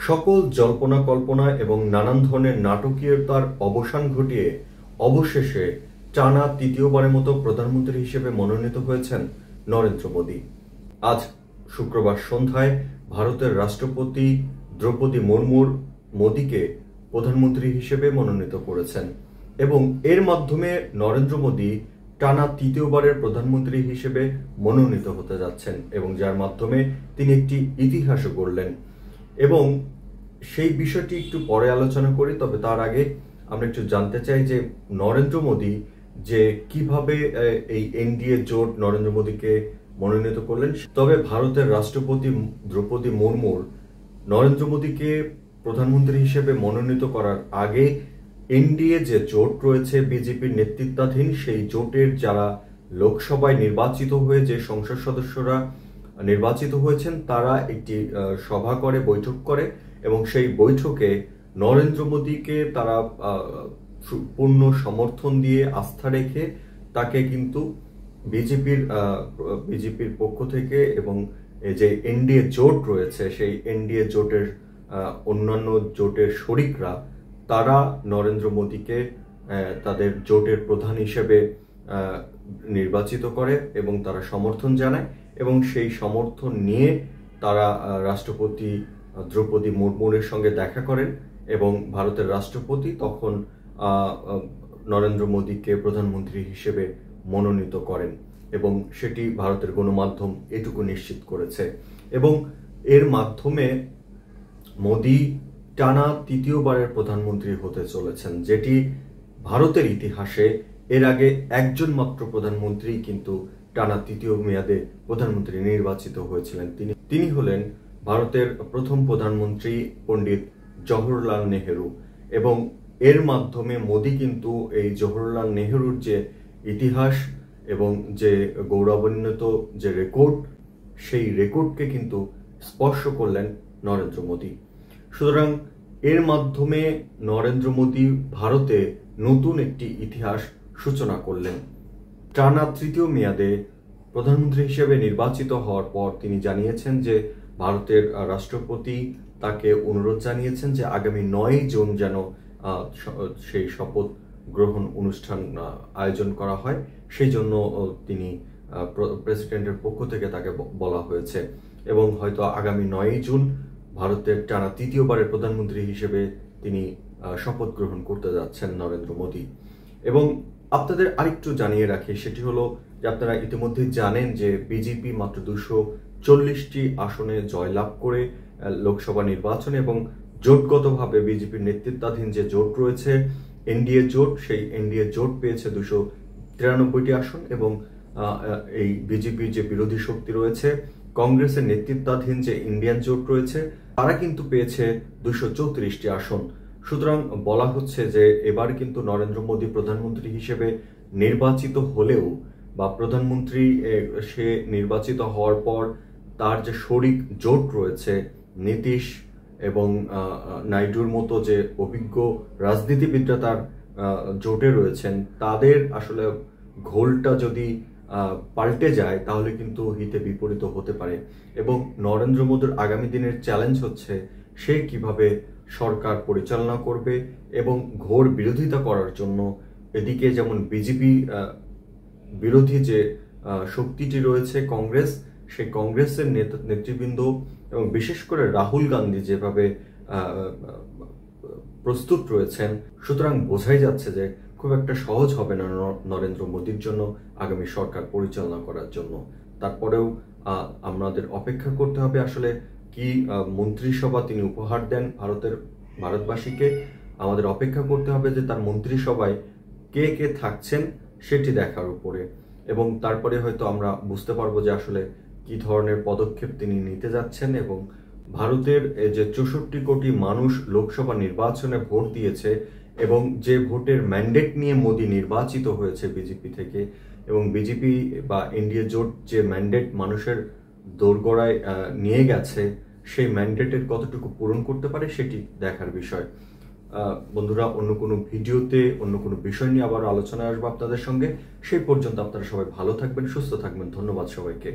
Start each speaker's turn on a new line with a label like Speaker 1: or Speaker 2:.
Speaker 1: সকল জল্পনা কল্পনা এবং নানান ধরনের নাটকীয়তার অবসান ঘটিয়ে অবশেষে টানা তৃতীয়বারের মতো প্রধানমন্ত্রী হিসেবে মনোনীত হয়েছেন নরেন্দ্র মোদী। আজ শুক্রবার সন্ধ্যায় ভারতের রাষ্ট্রপতি দ্রৌপদী মুর্মুর মোদীকে প্রধানমন্ত্রী হিসেবে মনোনীত করেছেন এবং এর মাধ্যমে নরেন্দ্র মোদী টানা তৃতীয়বারের প্রধানমন্ত্রী হিসেবে মনোনীত হতে যাচ্ছেন এবং যার মাধ্যমে তিনি একটি ইতিহাসও গড়লেন। এবং সেই বিষয়টি একটু পরে আলোচনা করি, তবে তার আগে আমরা একটু জানতে চাই যে নরেন্দ্র মোদী যে কিভাবে এই এনডিএ জোট নরেন্দ্র মোদীকে মনোনীত করলেন। তবে ভারতের রাষ্ট্রপতি দ্রৌপদী মুর্মুর নরেন্দ্র মোদীকে প্রধানমন্ত্রী হিসেবে মনোনীত করার আগে এনডিএ যে জোট রয়েছে বিজেপির নেতৃত্বাধীন, সেই জোটের যারা লোকসভায় নির্বাচিত হয়ে যে সংসদ সদস্যরা নির্বাচিত হয়েছেন তারা একটি সভা করে, বৈঠক করে এবং সেই বৈঠকে নরেন্দ্র মোদীকে তারা পূর্ণ সমর্থন দিয়ে আস্থা রেখে তাকে কিন্তু বিজেপির পক্ষ থেকে এবং যে এনডিএ জোট রয়েছে সেই এনডিএ জোটের অন্যান্য জোটের শরিকরা তারা নরেন্দ্র মোদীকে তাদের জোটের প্রধান হিসেবে নির্বাচিত করে এবং তারা সমর্থন জানায় এবং সেই সমর্থন নিয়ে তারা রাষ্ট্রপতি দ্রৌপদী মুর্মুর সঙ্গে দেখা করেন এবং ভারতের রাষ্ট্রপতি তখন নরেন্দ্র মোদীকে প্রধানমন্ত্রী হিসেবে মনোনীত করেন এবং সেটি ভারতের গণমাধ্যম এটুকু নিশ্চিত করেছে এবং এর মাধ্যমে মোদী টানা তৃতীয়বারের প্রধানমন্ত্রী হতে চলেছেন, যেটি ভারতের ইতিহাসে এর আগে একজন মাত্র প্রধানমন্ত্রী কিন্তু টানা তৃতীয় মেয়াদে প্রধানমন্ত্রী নির্বাচিত হয়েছিলেন। তিনি হলেন ভারতের প্রথম প্রধানমন্ত্রী পণ্ডিত জওহরলাল নেহেরু এবং এর মাধ্যমে মোদী কিন্তু এই জওহরলাল নেহেরুর যে ইতিহাস এবং যে গৌরবান্বিত যে রেকর্ড, সেই রেকর্ডকে কিন্তু স্পর্শ করলেন নরেন্দ্র মোদী। সুতরাং এর মাধ্যমে নরেন্দ্র মোদী ভারতে নতুন একটি ইতিহাস সূচনা করলেন। টানা তৃতীয় মেয়াদে প্রধানমন্ত্রী হিসেবে নির্বাচিত হওয়ার পর তিনি জানিয়েছেন যে ভারতের রাষ্ট্রপতি তাকে অনুরোধ জানিয়েছেন যে আগামী 9 জুন যেন সেই শপথ গ্রহণ অনুষ্ঠান আয়োজন করা হয়, সেই জন্য তিনি প্রেসিডেন্টের পক্ষ থেকে তাকে বলা হয়েছে এবং হয়তো আগামী 9 জুন ভারতের টানা তৃতীয়বারের প্রধানমন্ত্রী হিসেবে তিনি শপথ গ্রহণ করতে যাচ্ছেন নরেন্দ্র মোদী। এবং আপনাদের আরেকটু জানিয়ে রাখি, সেটি হলো যে আপনারা ইতিমধ্যে জানেন যে বিজেপি মাত্র 240টি আসনে জয়লাভ করে লোকসভা নির্বাচনে এবং জোটগতভাবে বিজেপির নেতৃত্বাধীন যে জোট রয়েছে এনডিএ জোট, সেই এনডিএ জোট পেয়েছে 293টি আসন এবং এই বিজেপির যে বিরোধী শক্তি রয়েছে কংগ্রেসের নেতৃত্বাধীন যে ইন্ডিয়ান জোট রয়েছে তারা কিন্তু পেয়েছে 234টি আসন। সুতরাং বলা হচ্ছে যে এবার কিন্তু নরেন্দ্র মোদী প্রধানমন্ত্রী হিসেবে নির্বাচিত হলেও বা প্রধানমন্ত্রী সে নির্বাচিত হওয়ার পর তার যে শরিক জোট রয়েছে নীতিশ এবং নাইডুর মতো যে অভিজ্ঞ রাজনীতিবিদরা তার জোটে রয়েছেন, তাদের আসলে ঘোলটা যদি পাল্টে যায় তাহলে কিন্তু হিতে বিপরীত হতে পারে এবং নরেন্দ্র মোদীর আগামী দিনের চ্যালেঞ্জ হচ্ছে সে কিভাবে সরকার পরিচালনা করবে এবং ঘোর বিরোধিতা করার জন্য এদিকে যেমন বিজেপি বিরোধী যে শক্তিটি রয়েছে কংগ্রেস, সেই কংগ্রেসের নেতৃবৃন্দ এবং বিশেষ করে রাহুল গান্ধী যেভাবে প্রস্তুত রয়েছেন, সুতরাং বোঝাই যাচ্ছে যে খুব একটা সহজ হবে না নরেন্দ্র মোদীর জন্য আগামী সরকার পরিচালনা করার জন্য। তারপরেও আমাদের অপেক্ষা করতে হবে আসলে কি মন্ত্রিসভা তিনি উপহার দেন ভারতবাসীকে। আমাদের অপেক্ষা করতে হবে যে তার মন্ত্রিসভায় কে কে থাকছেন সেটি দেখার উপরে এবং তারপরে হয়তো আমরা বুঝতে পারবো যে আসলে কি ধরনের পদক্ষেপ তিনি নিতে যাচ্ছেন এবং ভারতের যে 64 কোটি মানুষ লোকসভা নির্বাচনে ভোট দিয়েছে এবং যে ভোটের ম্যান্ডেট নিয়ে মোদী নির্বাচিত হয়েছে বিজেপি থেকে এবং বিজেপি বা এনডিএ জোট যে ম্যান্ডেট মানুষের দোরগোড়ায় নিয়ে গেছে সেই ম্যান্ডেটের কতটুকু পূরণ করতে পারে সেটি দেখার বিষয়। বন্ধুরা, অন্য কোনো ভিডিওতে অন্য কোনো বিষয় নিয়ে আবার আলোচনায় আসবো আপনাদের সঙ্গে। সেই পর্যন্ত আপনারা সবাই ভালো থাকবেন, সুস্থ থাকবেন। ধন্যবাদ সবাইকে।